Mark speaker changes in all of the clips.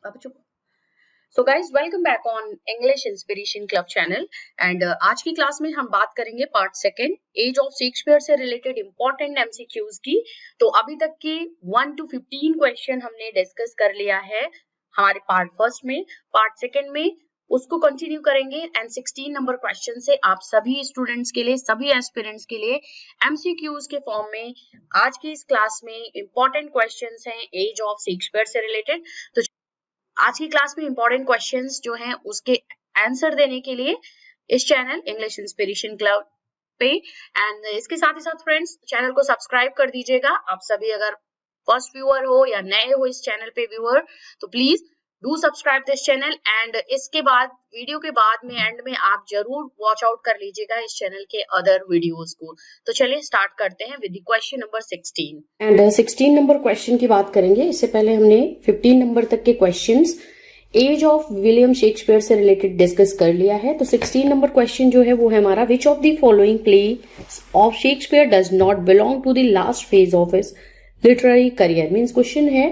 Speaker 1: अब चुप। So guys welcome back on English inspiration club channel and आज की क्लास में हम बात करेंगे part second age of Shakespeare से रिलेटेड इंपॉर्टेंट एमसीक्यूज की। तो अभी तक के 1 to 15 क्वेश्चन हमने डिस्कस कर लिया है हमारे पार्ट फर्स्ट में। पार्ट सेकेंड में उसको कंटिन्यू करेंगे एंड 16 नंबर क्वेश्चन से आप सभी स्टूडेंट्स के लिए, सभी एस्पिरेंट्स के लिए एमसीक्यूज के फॉर्म में आज की इस क्लास में इंपॉर्टेंट क्वेश्चंस हैं एज ऑफ शेक्सपियर से रिलेटेड। तो आज की क्लास में इंपॉर्टेंट क्वेश्चंस जो हैं उसके आंसर देने के लिए इस चैनल इंग्लिश इंस्पिरेशन क्लब पे एंड इसके साथ ही साथ फ्रेंड्स चैनल को सब्सक्राइब कर दीजिएगा। आप सभी अगर फर्स्ट व्यूअर हो या नए हो इस चैनल पे व्यूअर तो please do subscribe this channel and इसके बाद वीडियो के बाद में एंड में आप जरूर वॉच आउट कर लीजिएगा इस चैनल के अदर वीडियोस को। तो चलिए स्टार्ट करते हैं with the question number 16
Speaker 2: and 16 number question की बात करेंगे। इससे पहले हमने 15 नंबर तक के questions age of William Shakespeare से रिलेटेड डिस्कस कर लिया है। तो 16 नंबर क्वेश्चन जो है वो है हमारा, which of the following play of Shakespeare does not belong to the last phase of his literary career. Means question है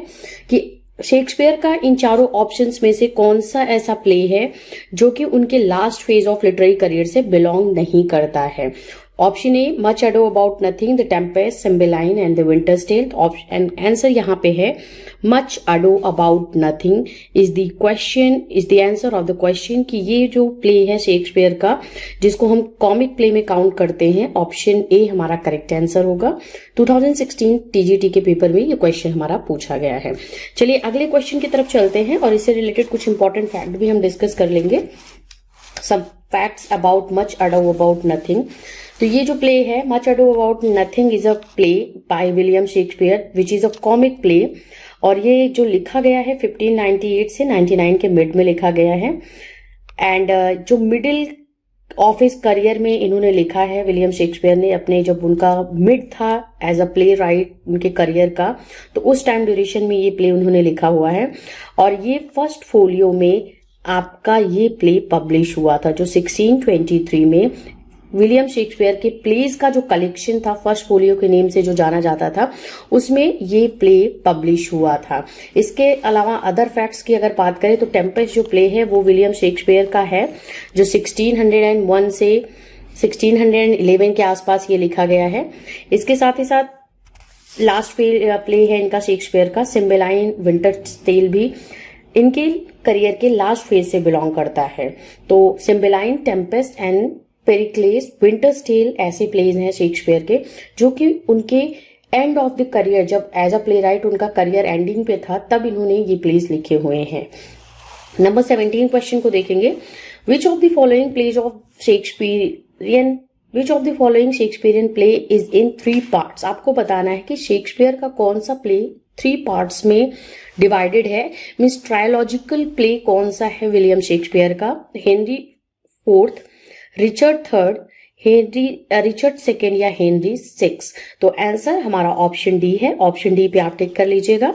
Speaker 2: कि शेक्सपियर का इन चारों ऑप्शंस में से कौन सा ऐसा प्ले है जो कि उनके last phase of literary career से बिलोंग नहीं करता है। Option A much ado about nothing, the Tempest, Cymbeline and the Winter's tale. And answer यहाँ पे है much ado about nothing is the question, is the answer of the question कि ये जो प्ले है शेक्सपियर का जिसको हम कॉमिक प्ले में काउंट करते हैं, ऑप्शन ए हमारा करेक्ट आंसर होगा। 2016 टीजीटी के पेपर में ये क्वेश्चन हमारा पूछा गया है। चलिए अगले क्वेश्चन की तरफ चलते हैं और इससे रिलेटेड कुछ इंपॉर्टेंट फैक्ट भी हम डिस्कस कर लेंगे। सब facts about much ado about nothing. तो ये जो प्ले है much ado about nothing is a play by William Shakespeare which is a comic play और ये जो लिखा गया है 1598 से 99 के मिड में लिखा गया है। एंड जो मिडिल ऑफ हिज करियर में इन्होंने लिखा है विलियम शेक्सपियर ने, अपने जब उनका मिड था एज अ प्ले राइट उनके करियर का, तो उस टाइम ड्यूरेशन में ये प्ले उन्होंने लिखा हुआ है और ये फर्स्ट फोलियो में आपका ये प्ले पब्लिश हुआ था जो 1623 में विलियम शेक्सपियर के प्लेज का जो कलेक्शन था फर्स्ट फोलियो के नेम से जो जाना जाता था उसमें ये प्ले पब्लिश हुआ था। इसके अलावा अदर फैक्ट्स की अगर बात करें तो टेम्पेस्ट जो प्ले है वो विलियम शेक्सपियर का है जो 1601 से 1611 के आसपास ये लिखा गया है। इसके साथ ही साथ लास्ट प्ले है इनका शेक्सपियर का सिम्बेलाइन विंटर्स टेल भी इनके करियर के लास्ट फेज से बिलोंग करता है। तो सिम्बेलाइन, टेम्पेस्ट एंड पेरिक्लेस, विंटर्स टेल ऐसे प्लेज हैं शेक्सपियर के जो कि उनके एंड ऑफ द करियर, जब एज अ प्ले राइट उनका करियर एंडिंग पे था तब इन्होंने ये प्लेज लिखे हुए हैं। नंबर 17 क्वेश्चन को देखेंगे। विच of the following pledge of Shakespearean which of the following Shakespearean play is in 3 parts. आपको बताना है कि शेक्सपियर का कौन सा प्ले 3 पार्ट्स में डिवाइडेड है। मीन्स ट्रायोलॉजिकल प्ले कौन सा है विलियम शेक्सपियर का, Henry fourth, Richard third, Richard second या हेनरी 6। तो आंसर हमारा ऑप्शन डी है। ऑप्शन डी पे आप टिक कर लीजिएगा।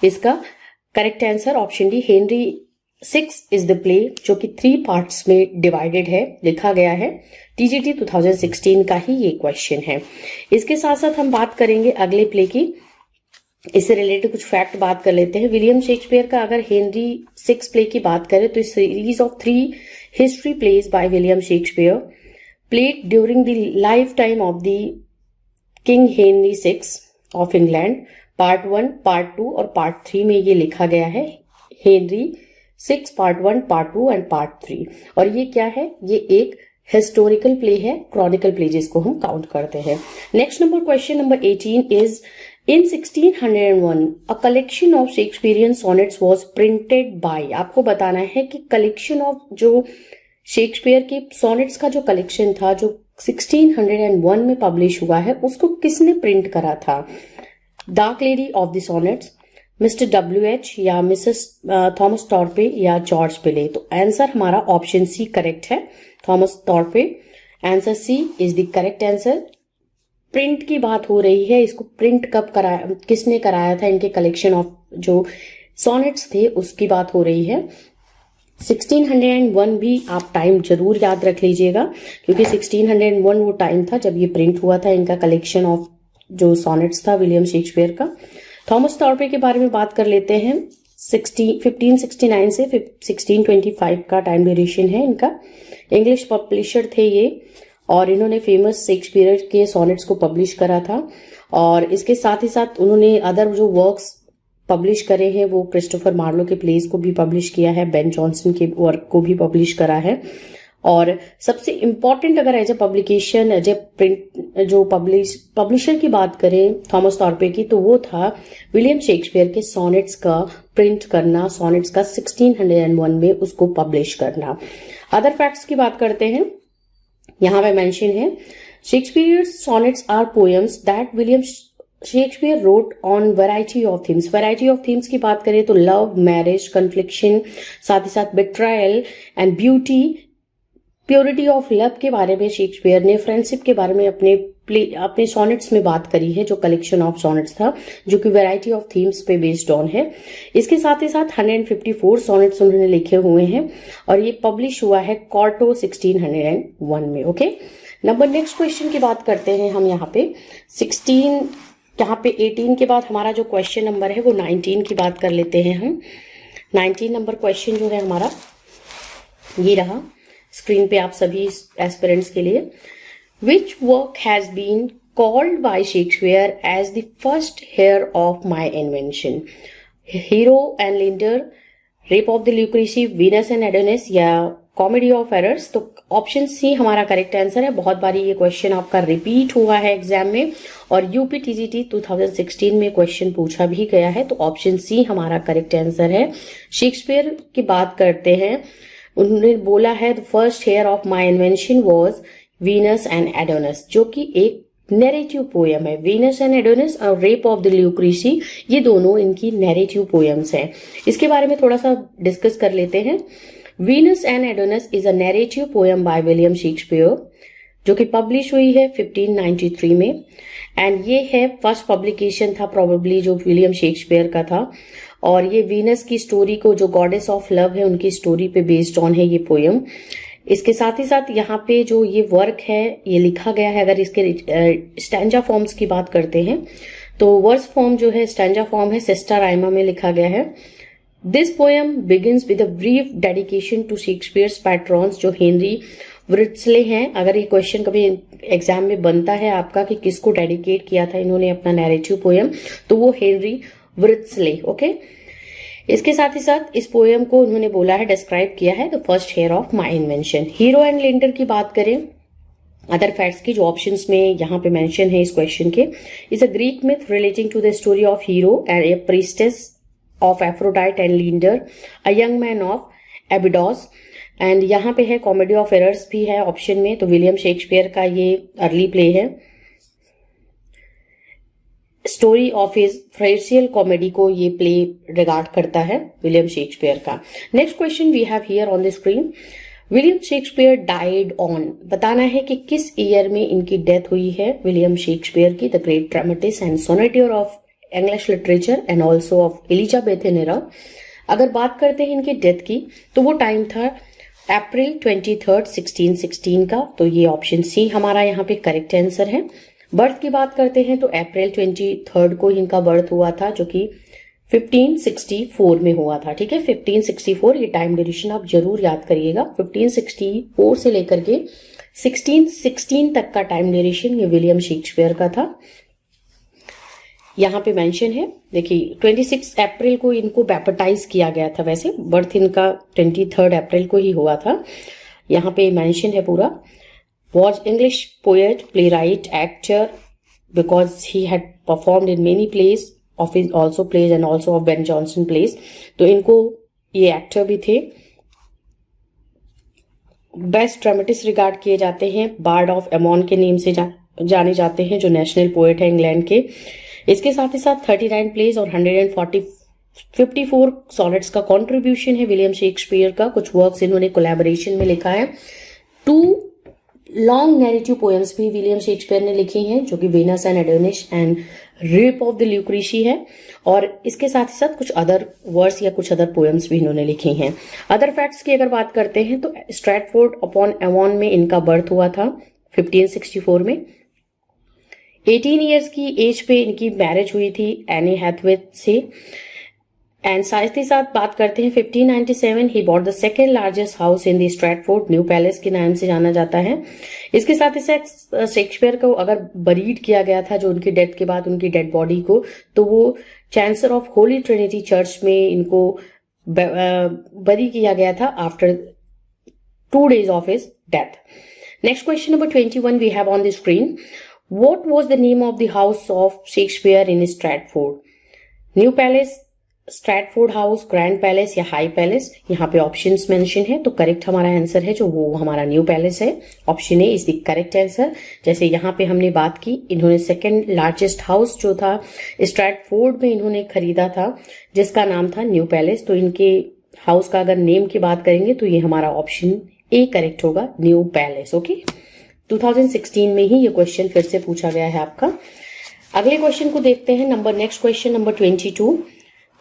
Speaker 2: इसका correct answer option D Henry 6 is the play जो कि 3 पार्ट्स में डिवाइडेड है, लिखा गया है। टीजीटी 2016 का ही ये क्वेश्चन है। इसके साथ साथ हम बात करेंगे अगले प्ले की, इससे रिलेटेड कुछ फैक्ट बात कर लेते हैं। विलियम शेक्सपियर का अगर हेनरी 6 प्ले की बात करें तो इस series of 3 history plays by William Shakespeare played during the life time of the king Henry 6 of England, part 1, part 2 और पार्ट 3 में ये लिखा गया है Henry 6 part 1, part 2 and part 3। और ये क्या है, ये एक हिस्टोरिकल प्ले है, क्रॉनिकल प्ले जिसको हम काउंट करते हैं। Next number question number 18 is In 1601, a collection of Shakespearean sonnets was printed by। आपको बताना है कि कलेक्शन ऑफ जो शेक्सपियर के सॉनेट्स का जो कलेक्शन था जो 1601 में पब्लिश हुआ है उसको किसने प्रिंट करा था। Dark lady of the sonnets, mister WH या मिसेस थॉमस टॉर्पे या जॉर्ज पिले। तो आंसर हमारा ऑप्शन सी करेक्ट है, Thomas Thorpe. Answer C is the correct answer. Print की बात हो रही है, इसको प्रिंट कब कराया, किसने कराया था, इनके कलेक्शन ऑफ जो सॉनेट्स थे उसकी बात हो रही है। 1601 भी आप टाइम जरूर याद रख लीजिएगा क्योंकि 1601 वो टाइम था जब ये प्रिंट हुआ था इनका कलेक्शन ऑफ जो सॉनेट्स था विलियम शेक्सपियर का। थॉमस टॉर्पे के बारे में बात कर लेते हैं। 1569 से 1625 का टाइम ड्यूरेशन है इनका। इंग्लिश पब्लिशर थे ये, और इन्होंने फेमस शेक्सपियर के सोनेट्स को पब्लिश करा था। और इसके साथ ही साथ उन्होंने अदर जो वर्क्स पब्लिश करे हैं वो क्रिस्टोफर मार्लो के प्लेस को भी पब्लिश किया है, बेन जॉनसन के वर्क को भी पब्लिश करा है। और सबसे इम्पॉर्टेंट अगर as a publication, as a print जो पब्लिशर की बात करें थॉमस थॉर्पे की, तो वो था विलियम शेक्सपियर के सोनेट्स का प्रिंट करना, सोनेट्स का 1601 में उसको पब्लिश करना। अदर फैक्ट्स की बात करते हैं, यहाँ पे मेंशन है Shakespeare's sonnets are poems that William Shakespeare wrote on variety of themes. Variety of themes की बात करें तो लव, मैरिज, कन्फ्लिक्शन, साथ ही साथ betrayal and beauty, purity of love के बारे में शेक्सपियर ने, फ्रेंडशिप के बारे में अपने सोनेट्स में बात करी है, जो कलेक्शन ऑफ सोनेट्स था जो कि वैरायटी ऑफ थीम्स पे बेस्ड ऑन है। इसके साथ ही साथ 154 सोनेट्स उन्होंने लिखे हुए हैं और ये पब्लिश हुआ है कॉर्टो 1601 में। ओके, नंबर नेक्स्ट क्वेश्चन की बात करते हैं हम। यहाँ पे 18 के बाद हमारा जो क्वेश्चन नंबर है वो 19 की बात कर लेते हैं हम। 19 नंबर क्वेश्चन जो है हमारा ये रहा स्क्रीन पे आप सभी एस्पिरेंट्स के लिए। Which work has been called by Shakespeare as the first heir of my invention? Hero and Leander, rape of the Lucrece, Venus and Adonis या कॉमेडी ऑफ एरर्स? तो ऑप्शन सी हमारा correct answer है। बहुत बारी ये question आपका repeat हुआ है एग्जाम में और यूपीटीजीटी 2016 में क्वेश्चन पूछा भी गया है, तो ऑप्शन सी हमारा करेक्ट आंसर है। शेक्सपियर की बात करते हैं, उन्होंने बोला है the first heir of my invention was Venus and Adonis, जो कि एक नैरेटिव पोयम है। वीनस एंड एडोनिस और रेप ऑफ द ल्यूक्रेसी, ये दोनों इनकी नैरेटिव पोयम्स हैं। इसके बारे में थोड़ा सा डिस्कस कर लेते हैं। Venus and Adonis is a narrative poem bye William Shakespeare, जो कि पब्लिश हुई है 1593 में, एंड ये है फर्स्ट पब्लिकेशन था प्रोबेबली जो विलियम शेक्सपियर का था। और ये वीनस की स्टोरी को, जो गॉडेस ऑफ लव है, उनकी स्टोरी पे बेस्ड ऑन है ये पोयम। इसके साथ ही साथ यहाँ पे जो ये वर्क है ये लिखा गया है, अगर इसके स्टैंजा फॉर्म्स की बात करते हैं तो वर्स फॉर्म जो है स्टैंजा फॉर्म है सेस्टा राइमा में लिखा गया है। This poem begins with a brief dedication to Shakespeare's patrons, जो हेनरी व्रिट्सले हैं। अगर ये क्वेश्चन कभी एग्जाम में बनता है आपका कि किसको डेडिकेट किया था इन्होंने अपना नैरेटिव पोयम, तो वो हेनरी व्रिट्सले। ओके, इसके साथ ही साथ इस पोयम को उन्होंने बोला है, डिस्क्राइब किया है the first heir of my invention. Hero and Leander की बात करें, अदर फैक्ट्स की जो ऑप्शंस में यहाँ पे मेंशन है इस क्वेश्चन के, is a Greek myth relating to the story of Hero and a priestess of Aphrodite and Leander, a young man of Abydos. And यहाँ पे है कॉमेडी ऑफ एरर्स भी है ऑप्शन में, तो विलियम शेक्सपियर का ये अर्ली प्ले है। Story of his farcical comedy को ये प्ले रिगार्ड करता है विलियम शेक्सपियर का। Next question we have here on the screen, William Shakespeare died on, बताना है कि किस ईयर में इनकी डेथ हुई है विलियम शेक्सपियर की, the great dramatist and सोनेटियर of English literature and also of Elizabethan era. अगर बात करते हैं इनकी डेथ की तो वो टाइम था अप्रैल 23, 1616 का, तो ये ऑप्शन सी हमारा यहाँ पे करेक्ट आंसर है। बर्थ की बात करते हैं तो अप्रैल 23 को इनका बर्थ हुआ था, जो कि 1564 में हुआ था। ठीक है, 1564 ये टाइम ड्यूरेशन आप जरूर याद करिएगा। 1564 से लेकर के 1616 तक का टाइम ड्यूरेशन ये विलियम शेक्सपियर का था। यहाँ पे मेंशन है, देखिए 26 अप्रैल को इनको बैप्टाइज किया गया था, वैसे बर्थ इनका 23 अप्रैल को ही हुआ था। यहाँ पे मेंशन है पूरा, was English poet, playwright, actor, because he had performed in many plays of his also plays and also of Ben Jonson plays. तो इनको ये एक्टर भी थे। बेस्ट ड्रामेटिस्ट रिगार्ड किए जाते हैं, बार्ड ऑफ एमॉन के नेम से जाने जाते हैं, जो नेशनल पोएट है इंग्लैंड के। इसके साथ ही साथ 39 प्लेज और 154 सॉनेट्स का कंट्रीब्यूशन है विलियम शेक्सपियर का। कुछ वर्क्स इन्होंने कोलैबोरेशन में लिखा है। 2 लॉन्ग नैरेटिव पोएम्स भी विलियम शेक्सपियर ने लिखी हैं, जो कि Venus and Adonis and rape of the Lucrece है। और इसके साथ ही साथ कुछ अदर वर्स या कुछ अदर पोएम्स भी इन्होंने लिखी हैं। अदर फैक्ट्स की अगर बात करते हैं तो स्ट्रैटफोर्ड अपॉन एवॉन में इनका बर्थ हुआ था 1564 में। 18 ईयर्स की एज पे इनकी मैरिज हुई थी एनी हैथवे से। एंड साथ ही साथ बात करते हैं 1597 he bought the second largest house in the Stratford, new palace के नाम से जाना जाता है। इसके साथ ही साथ शेक्सपियर को अगर बरीड किया गया था, जो उनकी डेथ के बाद उनकी डेड बॉडी को, तो वो chancellor of Holi Trinity church में इनको बरी किया गया था after 2 days of his death. Next question number 21 we have on the screen. What was the name of the house of Shakespeare in Stratford? New Palace, Stratford house, grand palace या high palace? यहाँ पे options mention है, तो correct हमारा answer है जो वो हमारा न्यू पैलेस है। Option A is the correct answer. जैसे यहाँ पे हमने बात की, इन्होंने सेकंड लार्जेस्ट हाउस जो था स्ट्रैटफोर्ड में इन्होंने खरीदा था, जिसका नाम था न्यू पैलेस। तो इनके हाउस का अगर नेम की बात करेंगे तो ये हमारा ऑप्शन ए करेक्ट होगा, न्यू पैलेस। ओके, 2016 में ही ये क्वेश्चन फिर से पूछा गया है आपका। अगले क्वेश्चन को देखते हैं, नेक्स्ट क्वेश्चन नंबर 22।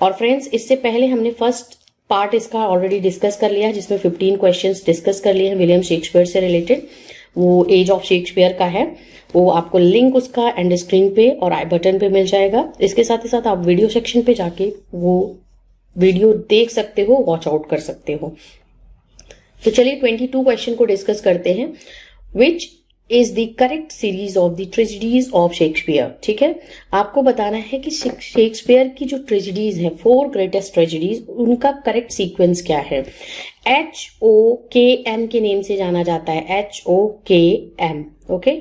Speaker 2: और फ्रेंड्स, इससे पहले हमने फर्स्ट पार्ट इसका ऑलरेडी डिस्कस कर लिया है, जिसमें 15 क्वेश्चंस डिस्कस कर लिए हैं विलियम शेक्सपियर से रिलेटेड। वो एज ऑफ शेक्सपियर का है, वो आपको लिंक उसका एंड स्क्रीन पे और आई बटन पे मिल जाएगा। इसके साथ ही साथ आप वीडियो सेक्शन पे जाके वो वीडियो देख सकते हो, वॉच आउट कर सकते हो। तो चलिए 22 क्वेश्चन को डिस्कस करते हैं। Which is the correct series of the tragedies of Shakespeare? ठीक है, आपको बताना है कि शेक्सपियर की जो ट्रेजेडीज है, 4 ग्रेटेस्ट ट्रेजेडीज, उनका करेक्ट सीक्वेंस क्या है। HOKM के नेम से जाना जाता है, HOKM। ओके,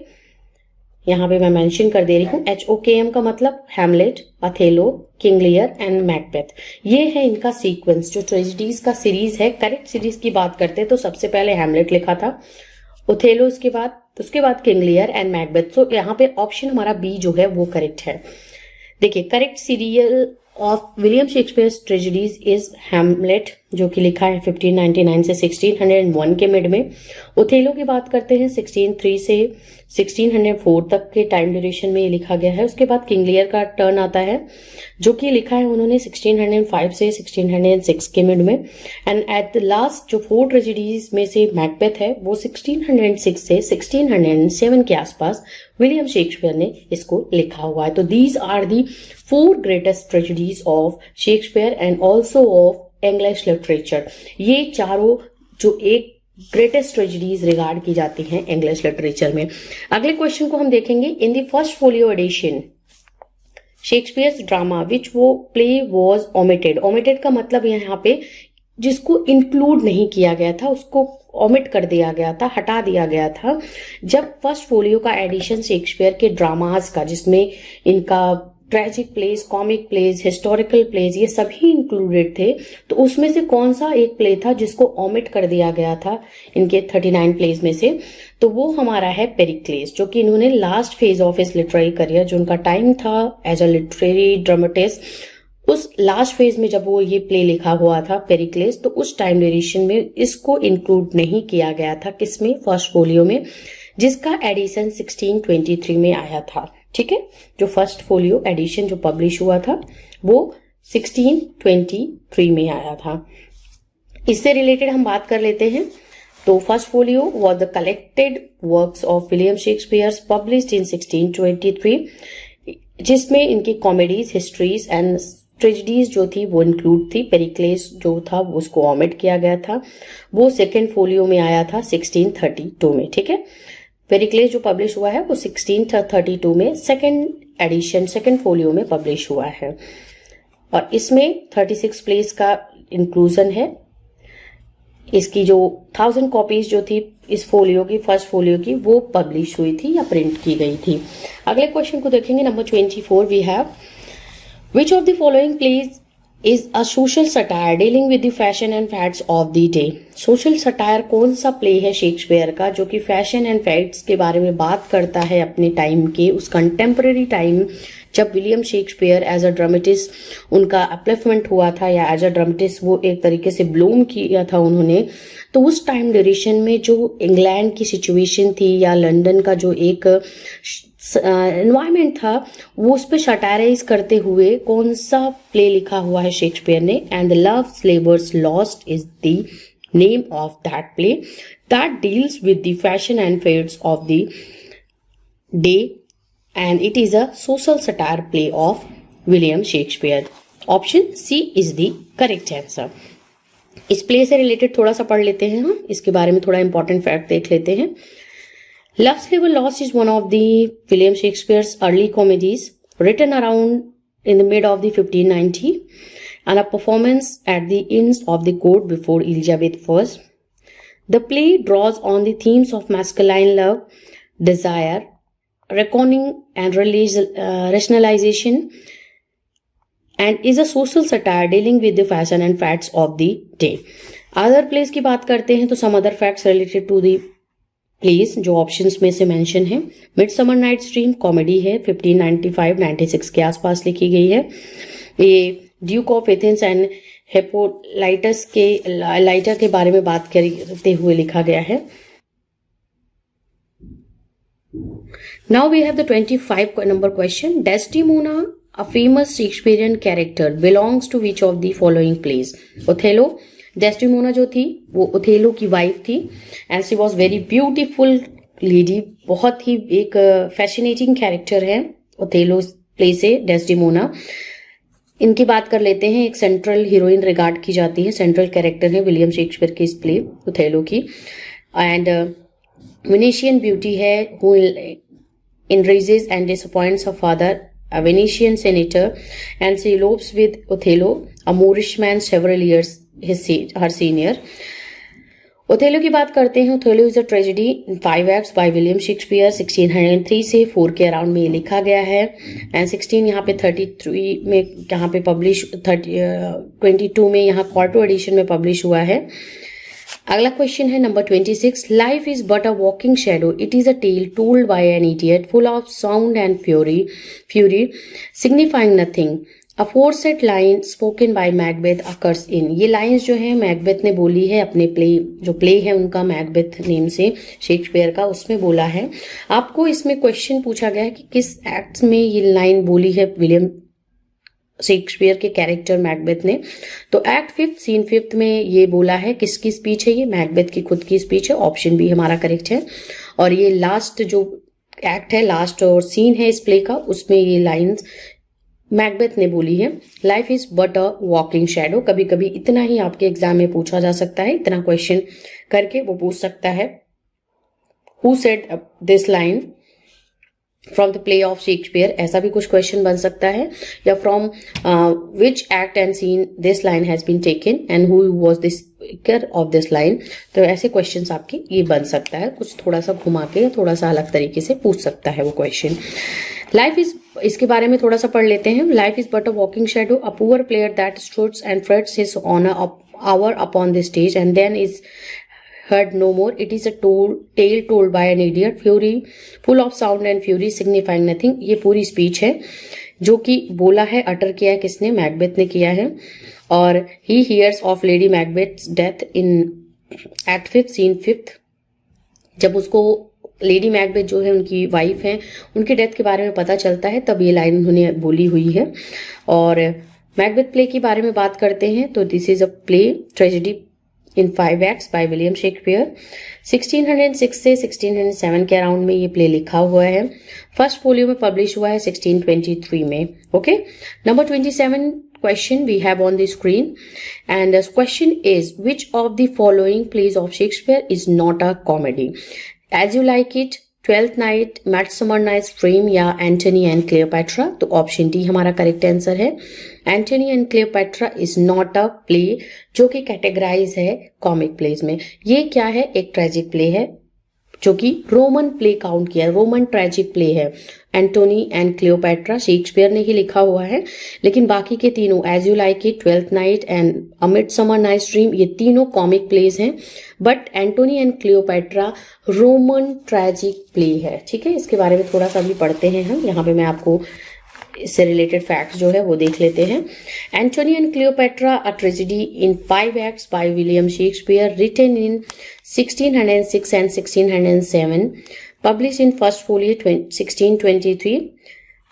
Speaker 2: यहां पे मैं मेंशन कर दे रही हूं, HOKM का मतलब Hamlet, Othello, King Lear and Macbeth. ये है इनका सीक्वेंस, जो ट्रेजेडीज का सीरीज है। करेक्ट सीरीज की बात करते हैं तो सबसे पहले हैमलेट लिखा था, ओथेलो उसके बाद किंग लियर एंड मैकबेथ। तो यहाँ पे ऑप्शन हमारा बी जो है वो करेक्ट है। देखिए, correct serial of William Shakespeare tragedies is Hamlet, जो कि लिखा है 1599 से 1601 के मिड में। ओथेलो की बात करते हैं 1603 से 1604 तक के टाइम ड्यूरेशन में ये लिखा गया है। उसके बाद किंग लियर का टर्न आता है, जो कि लिखा है उन्होंने 1605 से 1606 के मिड में। एंड एट द लास्ट जो 4 ट्रेजेडीज में से मैकबेथ है, वो 1606 से 1607 के आसपास विलियम शेक्सपियर ने इसको लिखा हुआ है। तो these are the 4 greatest tragedies of Shakespeare and also of English literature. ये चारों जो एक ग्रेटेस्ट ट्रेजेडीज रिगार्ड की जाती हैं इंग्लिश लिटरेचर में। अगले क्वेश्चन को हम देखेंगे। In the first folio edition Shakespeare's drama which वो प्ले वॉज ओमिटेड। ओमिटेड का मतलब यहाँ पे जिसको इंक्लूड नहीं किया गया था, उसको ओमिट कर दिया गया था, हटा दिया गया था। जब फर्स्ट फोलियो का एडिशन शेक्सपियर के ड्रामाज का, जिसमें इनका tragic plays, comic plays, historical plays, ये सभी इंक्लूडेड थे, तो उसमें से कौन सा एक प्ले था जिसको ओमिट कर दिया गया था इनके 39 प्लेज में से? तो वो हमारा है पेरिक्लेस, जो कि इन्होंने last phase of his literary career, जो उनका टाइम था एज अ लिटरेरी ड्रामेटिस्ट, उस लास्ट फेज में जब वो ये प्ले लिखा हुआ था पेरिक्लेस, तो उस टाइम ड्यूरेशन में इसको इंक्लूड नहीं किया गया था। किसमें? फर्स्ट फोलियो में, जिसका एडिशन 1623 में आया था। ठीक है, जो फर्स्ट फोलियो एडिशन जो पब्लिश हुआ था वो 1623 में आया था। इससे रिलेटेड हम बात कर लेते हैं। तो first folio was the collected works of William Shakespeare published in 1623, जिसमें इनकी कॉमेडीज, हिस्ट्रीज एंड ट्रेजेडीज जो थी वो इंक्लूड थी। पेरिक्लेस जो था वो उसको ओमिट किया गया था, वो सेकेंड फोलियो में आया था 1632 में। ठीक है, पेरिक्लेस जो पब्लिश हुआ है वो 1632 में सेकेंड एडिशन, सेकेंड फोलियो में पब्लिश हुआ है, और इसमें 36 प्लेस का इंक्लूजन है। इसकी जो 1000 कॉपीज जो थी इस फोलियो की, फर्स्ट फोलियो की, वो पब्लिश हुई थी या प्रिंट की गई थी। अगले क्वेश्चन को देखेंगे, number 24 we have which of the following plays is a social satire dealing with the fashion and fads of the day. Social satire कौन सा प्ले है शेक्सपियर का जो कि फैशन एंड फैड्स के बारे में बात करता है अपने टाइम के, उस कंटेम्परेरी टाइम जब William Shakespeare as a dramatist उनका अपलिफ्टमेंट हुआ था, या एज अ ड्रामेटिस्ट वो एक तरीके से ब्लूम किया था उन्होंने। तो उस टाइम ड्यूरेशन में जो इंग्लैंड की सिचुएशन थी या लंदन का जो एक एनवायरमेंट था, वो उस पर सटाराइज करते हुए कौन सा प्ले लिखा हुआ है शेक्सपियर ने? And the love's labour's lost is the name of that play that deals with the fashion and fads of the day, and it is a social satire play of William Shakespeare. Option C is the correct answer. इस play से related थोड़ा सा पढ़ लेते हैं हम, इसके बारे में थोड़ा इंपॉर्टेंट फैक्ट देख लेते हैं। Love's Labour Lost is one of the William Shakespeare's early comedies, written around in the mid of the 1590, and a performance at the Inns of the Court before Elizabeth I. The play draws on the themes of masculine love, desire, reckoning, and rationalization, and is a social satire dealing with the fashion and fads of the day. Other plays की बात करते हैं तो some other facts related to the place जो options में से mention है। Midsummer night's dream comedy है, 1595-96 के आसपास लिखी गई है। ये ड्यूक ऑफ एथेंस एंड हिप्पोलाइटस के लाइटा के बारे में बात करते हुए लिखा गया है। Now we have the 25 number question. Desdemona a famous Shakespearean character belongs to which of the following plays? Othello, Desdemona जो थी वो ओथेलो की वाइफ थी and she was very beautiful lady. बहुत ही एक फैसिनेटिंग कैरेक्टर है ओथेलो प्ले से डेस्टिमोना। इनकी बात कर लेते हैं। एक सेंट्रल हीरोइन रिगार्ड की जाती है, सेंट्रल कैरेक्टर है विलियम शेक्सपियर की इस प्ले ओथेलो की। एंड वेनेशियन ब्यूटी है who enrages and disappoints her father, a Venetian senator, and she elopes with Othello, a Moorish man several years her senior. Othello की बात करते हैं। Othello is a tragedy in 5 acts by William Shakespeare. 1603 से 4 के around में ये लिखा गया है एंड 16 यहाँ पे 33 में यहाँ पे पब्लिश 22 में यहाँ क्वार्टो एडिशन में पब्लिश हुआ है। अगला क्वेश्चन है number 26। Life is but a walking shadow, it is a tale told by an idiot full of sound and fury signifying nothing. Aforesaid line spoken by Macbeth occurs in. ये lines जो है Macbeth ने बोली है अपने play है उनका Macbeth name से शेक्सपियर का, उसमें बोला है। आपको इसमें क्वेश्चन पूछा गया है कि किस एक्ट में ये लाइन बोली है विलियम शेक्सपियर के कैरेक्टर मैकबेथ ने। तो एक्ट 5 सीन 5 में ये बोला है। किसकी स्पीच है ये? मैकबेथ की खुद की स्पीच है। ऑप्शन बी हमारा करेक्ट है। और ये लास्ट जो एक्ट है, लास्ट और सीन है इस प्ले का, उसमें ये लाइंस मैकबेथ ने बोली है। Life is but a walking shadow. कभी कभी इतना ही आपके एग्जाम में पूछा जा सकता है, इतना क्वेश्चन करके वो पूछ सकता है who said this line from the play of Shakespeare, ऐसा भी कुछ क्वेश्चन बन सकता है। या from which act and scene this line has been taken and who was the speaker of this line. तो ऐसे क्वेश्चंस आपके ये बन सकता है, कुछ थोड़ा सा घुमा के या थोड़ा सा अलग तरीके से पूछ सकता है वो क्वेश्चन। लाइफ इज, इसके बारे में थोड़ा सा पढ़ लेते हैं। Life is but a walking shadow, a poor player that struts and frets his honour hour upon the stage and then is heard no more. It is a tale told by an idiot, fury, full of sound and fury, signifying nothing. ये पूरी speech है जो कि बोला है, अटर किया है किसने? मैकबेथ ने किया है। और he hears of Lady Macbeth's death in Act 5, Scene 5। जब उसको लेडी मैकबेथ जो है उनकी वाइफ है, उनकी डेथ के बारे में पता चलता है, तब ये लाइन उन्होंने बोली हुई है। और मैकबेथ प्ले के बारे में बात करते हैं तो this is a play tragedy in 5 acts by William Shakespeare. 1606 से 1607 के अराउंड में ये प्ले लिखा हुआ है। फर्स्ट फोलियो में पब्लिश हुआ है 1623 में। Okay, number 27 question we have on the screen, and the question is which of the following plays of Shakespeare is not a comedy? As You Like It, twelfth night, midsummer night's dream या Antony and Cleopatra. तो option D हमारा correct answer है। Antony and Cleopatra is not a play जो कि categorise है comic pledge में। ये क्या है? एक ट्रेजिक प्ले है जो कि रोमन प्ले काउंट किया है, रोमन ट्रेजिक प्ले है। एंटोनी एंड क्लियोपैट्रा शेक्सपियर ने ही लिखा हुआ है, लेकिन बाकी के तीनों as you like it, twelfth night and a midsummer night's dream, ये तीनों कॉमिक प्लेज हैं। But Antony and Cleopatra Roman tragic play है। ठीक है, इसके बारे में थोड़ा सा भी पढ़ते हैं हम। यहाँ पे मैं आपको इससे रिलेटेड फैक्ट्स जो है वो देख लेते हैं। Antony and Cleopatra a tragedy in 5 acts by William Shakespeare, written in 1606 and 1607, published in first folio 1623,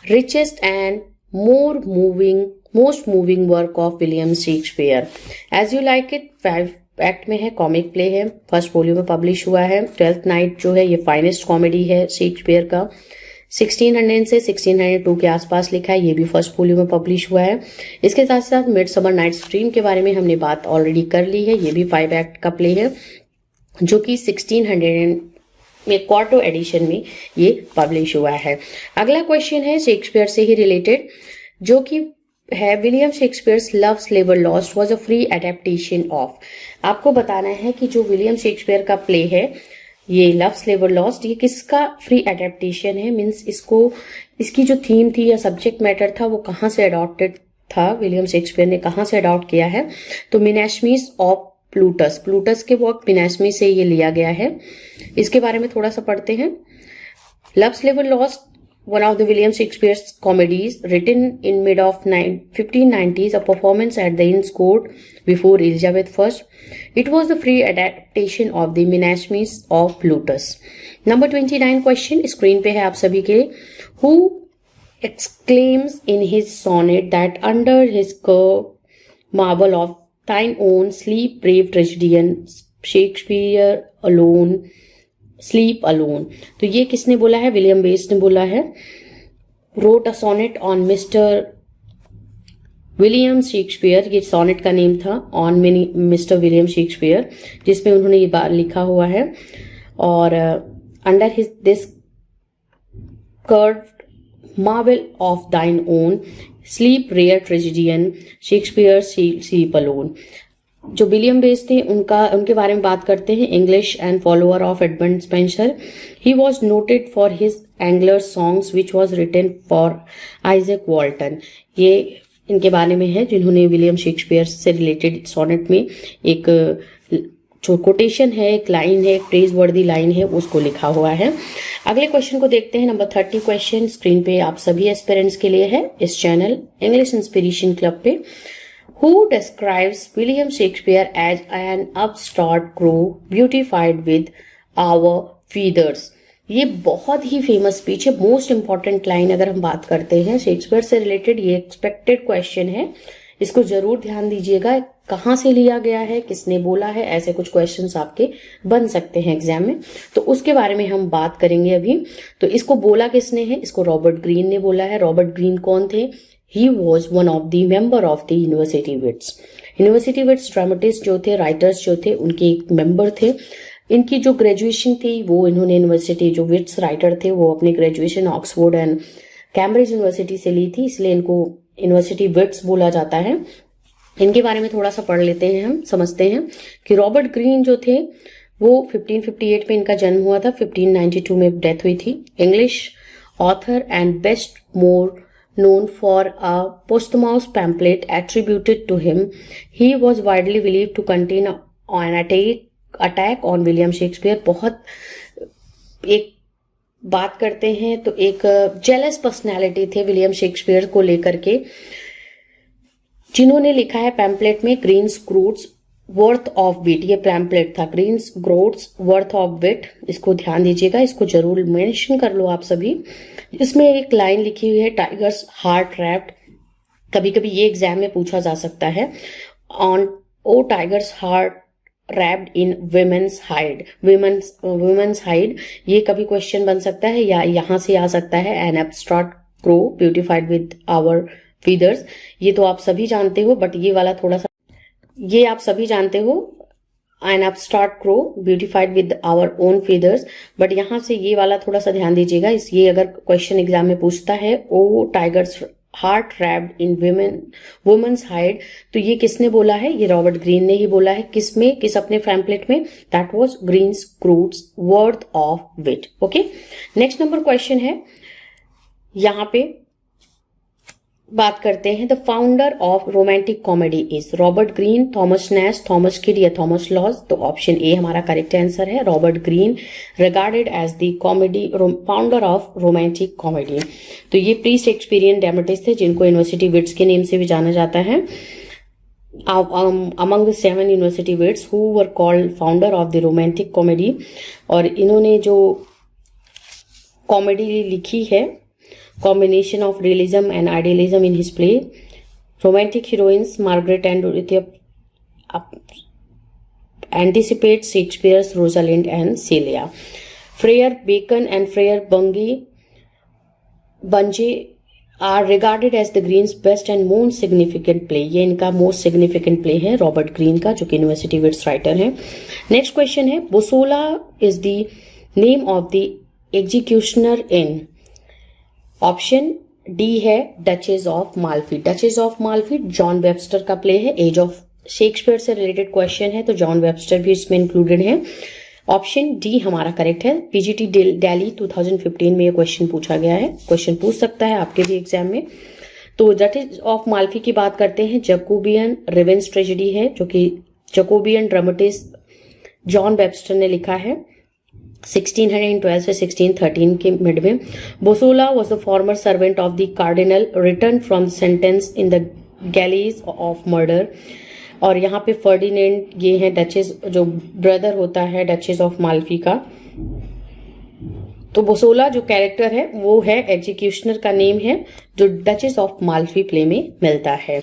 Speaker 2: richest and most moving work of William Shakespeare. As You Like It 5 act में है, comic play है, first folio में publish हुआ है। Twelfth night जो है ये finest comedy है शेक्सपियर का। 1600 से 1602 के आसपास लिखा है, ये भी फर्स्ट फोलियो में पब्लिश हुआ है। इसके साथ साथ मिडसमर नाइट्स ड्रीम के बारे में हमने बात ऑलरेडी कर ली है, ये भी 5 एक्ट का प्ले है जो कि 1600 में क्वार्टो एडिशन में ये पब्लिश हुआ है। अगला क्वेश्चन है शेक्सपियर से ही रिलेटेड, जो कि है विलियम शेक्सपियर्स लव स्लेवर lost was a free adaptation of. आपको बताना है कि जो विलियम शेक्सपियर का प्ले है ये लव स्लेवर लॉस्ट, ये किसका फ्री एडेप्टेशन है, मीन्स इसकी जो थीम थी या सब्जेक्ट मैटर था वो कहाँ से अडॉप्टेड था, विलियम शेक्सपियर ने कहाँ से अडॉप्ट किया है, तो मिनास्मीस ऑफ प्लूटस के वर्क मिनास्मी से ये लिया गया है। इसके बारे में थोड़ा सा पढ़ते हैं। लव स्लेवर lost, one of the William Shakespeare's comedies, written in mid of 1590s, a performance at the Inns Court before Elizabeth I. It was the free adaptation of the Menasmis of Plutus. Number 29 question screen पे है आप सभी के लिए। Who exclaims in his sonnet that under his curved marble of thine own sleep brave tragedian Shakespeare alone sleep alone. तो ये किसने बोला है, विलियम बेस ने बोला है। Wrote a sonnet on mister William Shakespeare, ये सोनेट का नेम था, ऑन मिस्टर विलियम शेक्सपियर, जिसमें उन्होंने ये बात लिखा हुआ है। और under his this curved marble of thine own sleep rare tragedian Shakespeare sleep alone. जो विलियम बेस थे उनके बारे में बात करते हैं। English and follower of Edmund Spenser, he was noted for his angler songs which was written for Isaac वॉल्टन। ये इनके बारे में है जिन्होंने विलियम शेक्सपियर से रिलेटेड सोनेट में एक जो कोटेशन है, एक लाइन है, एक प्रेज वर्दी लाइन है, उसको लिखा हुआ है। अगले क्वेश्चन को देखते हैं। नंबर 30 क्वेश्चन स्क्रीन पे आप सभी एस्पिरेंट्स के लिए है इस चैनल इंग्लिश इंस्पिरेशन क्लब पे। Who describes William Shakespeare as an upstart crow beautified with our feathers? ये बहुत ही फेमस स्पीच है, मोस्ट इंपॉर्टेंट लाइन अगर हम बात करते हैं शेक्सपियर से रिलेटेड। ये एक्सपेक्टेड क्वेश्चन है, इसको जरूर ध्यान दीजिएगा। कहाँ से लिया गया है, किसने बोला है, ऐसे कुछ क्वेश्चंस आपके बन सकते हैं एग्जाम में, तो उसके बारे में हम बात करेंगे अभी। तो इसको बोला किसने है, इसको रॉबर्ट ग्रीन ने बोला है। रॉबर्ट ग्रीन कौन थे, He was one of the member of the University Wits. University Wits dramatist जो थे, राइटर्स जो थे, उनके एक मेंबर थे। इनकी जो ग्रेजुएशन थी वो इन्होंने यूनिवर्सिटी, जो विट्स राइटर थे वो अपनी graduation Oxford and Cambridge university से ली थी, इसलिए इनको यूनिवर्सिटी विट्स बोला जाता है। इनके बारे में थोड़ा सा पढ़ लेते हैं, हम समझते हैं कि रॉबर्ट ग्रीन जो थे वो 1558 में इनका जन्म हुआ था, 1592 में डेथ हुई थी। English author and best more known for a posthumous pamphlet attributed to him. He was widely believed to contain an attack on William Shakespeare. बहुत एक बात करते हैं तो एक जेलस पर्सनैलिटी थे विलियम शेक्सपियर को लेकर के, जिन्होंने लिखा है पैम्पलेट में ग्रीन्स क्रूट्स वर्थ ऑफ विट। ये पैम्पलेट था, ग्रीन्स ग्रोट्स वर्थ ऑफ विट, इसको ध्यान दीजिएगा, इसको जरूर मेंशन कर लो आप सभी। इसमें एक लाइन लिखी हुई है, टाइगर्स हार्ट रैप्ड। कभी कभी ये एग्जाम में पूछा जा सकता है, on o tiger's heart wrapped in women's hide, women's hide, ये कभी क्वेश्चन बन सकता है, या यहां से आ सकता है an abstract crow beautified with our feathers. ये तो आप सभी जानते हो, बट ये वाला थोड़ा सा, ये आप सभी जानते हो, an upstart crow beautified with our own feathers, but यहां से ये वाला थोड़ा सा ध्यान दीजिएगा। ये अगर क्वेश्चन एग्जाम में पूछता है O tiger's heart wrapped in women's hide, तो ये किसने बोला है, ये रॉबर्ट ग्रीन ने ही बोला है। किसमें, किस अपने पैम्पलेट में, that was Greene's groats worth of wit. Okay, next number question है, यहां पे बात करते हैं। The founder of romantic comedy is Robert Greene, Thomas Nashe, Thomas Kyd या थॉमस लॉज। तो ऑप्शन ए हमारा करेक्ट आंसर है, Robert Greene regarded as the comedy founder of romantic comedy. तो ये प्री शेक्सपियरियन ड्रामेटिस्ट थे जिनको university wits के name से भी जाना जाता है। among the 7 university wits who were called founder of the romantic comedy, और इन्होंने जो कॉमेडी लिखी है, combination of realism and idealism in his play. Romantic heroines Margaret and Dorothea anticipate Shakespeare's Rosalind and Celia. Friar Bacon and Friar Bungay Bungay are regarded as the Greene's best and most significant play. ये इनका most significant play है Robert Greene का, जो कि university wits writer है। Next question है, Bosola is the name of the executioner in. Option D है Duchess of Malfi. Duchess of Malfi John Webster का प्ले है। एज ऑफ शेक्सपियर से रिलेटेड क्वेश्चन है, तो जॉन वेबस्टर भी इसमें इंक्लूडेड है। ऑप्शन डी हमारा करेक्ट है। पीजीटी दिल्ली 2015 में ये क्वेश्चन पूछा गया है, क्वेश्चन पूछ सकता है आपके भी एग्जाम में। तो डचेस ऑफ माल्फी की बात करते हैं, जैकोबियन रिवेंज ट्रेजेडी है, जो कि जैकोबियन ड्रामेटिस्ट जॉन वेबस्टर ने लिखा है 1612 से 1613 के मिड में। Bosola was the former servant of the cardinal, return from sentence in the galleys of murder. और यहाँ पे फर्डिनेंड ये है डचेस, जो ब्रदर होता है डचेस ऑफ माल्फी का। तो बोसोला जो कैरेक्टर है वो है एग्जीक्यूशनर का नेम है, जो डचेस ऑफ माल्फी प्ले में मिलता है।